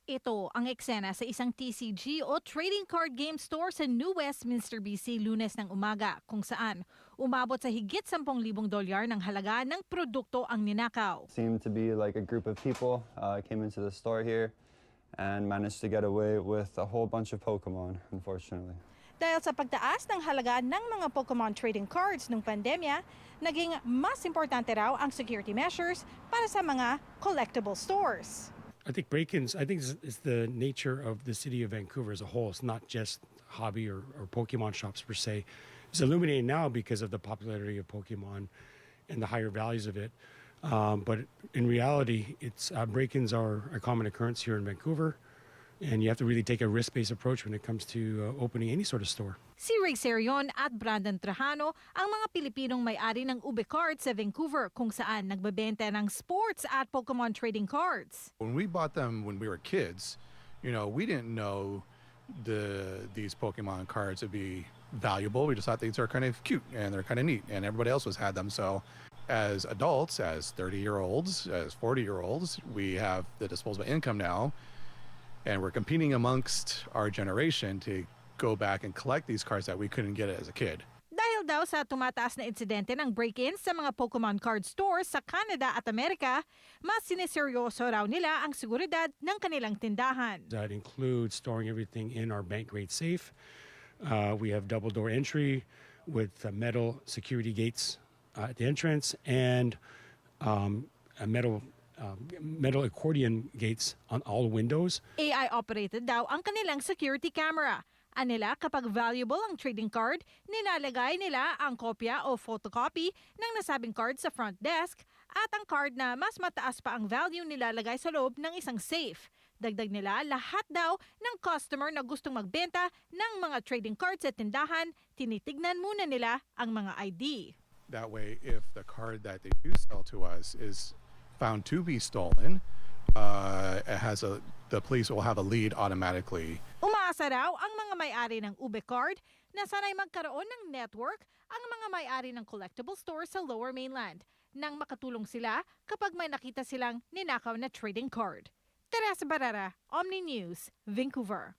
Ito ang eksena sa isang TCG o trading card game store sa New Westminster, BC, Lunes ng umaga kung saan umabot sa higit $10,000 ng halaga ng produkto ang ninakaw. Seemed to be like a group of people came into the store here and managed to get away with a whole bunch of Pokemon, unfortunately. Dahil sa pagtaas ng halaga ng mga Pokemon trading cards nung pandemya, naging mas importante raw ang security measures para sa mga collectible stores. I think it's the nature of the city of Vancouver as a whole. It's not just hobby or Pokemon shops per se. It's illuminated now because of the popularity of Pokemon and the higher values of it. But in reality, break-ins are a common occurrence here in Vancouver. And you have to really take a risk-based approach when it comes to opening any sort of store. Si Ray Serion at Brandon Trajano ang mga Pilipinong may-ari ng Ube Cards sa Vancouver kung saan nagbebenta ng sports at Pokemon trading cards. When we bought them when we were kids, we didn't know these Pokemon cards would be valuable. We just thought these are kind of cute and they're kind of neat, and everybody else had them. So as adults, as 30-year-olds, as 40-year-olds, we have the disposable income now. And we're competing amongst our generation to go back and collect these cards that we couldn't get as a kid. Dahil daw sa tumataas na insidente ng break-ins sa mga Pokemon card stores sa Canada at Amerika, mas sineseryoso raw nila ang seguridad ng kanilang tindahan. That includes storing everything in our bank-grade safe. We have double-door entry with metal security gates at the entrance and a metal accordion gates on all windows. AI-operated daw ang kanilang security camera. Anila kapag valuable ang trading card, nilalagay nila ang kopya o photocopy ng nasabing card sa front desk at ang card na mas mataas pa ang value nilalagay sa loob ng isang safe. Dagdag nila, lahat daw ng customer na gustong magbenta ng mga trading cards sa tindahan, tinitignan muna nila ang mga ID. That way, if the card that they do sell to us is found to be stolen, the police will have a lead automatically. Umaasa raw ang mga may-ari ng Ube Card na sanay magkaroon ng network ang mga may-ari ng collectible stores sa Lower Mainland nang makatulong sila kapag may nakita silang ninakaw na trading card. Teresa Barrera, Omni News, Vancouver.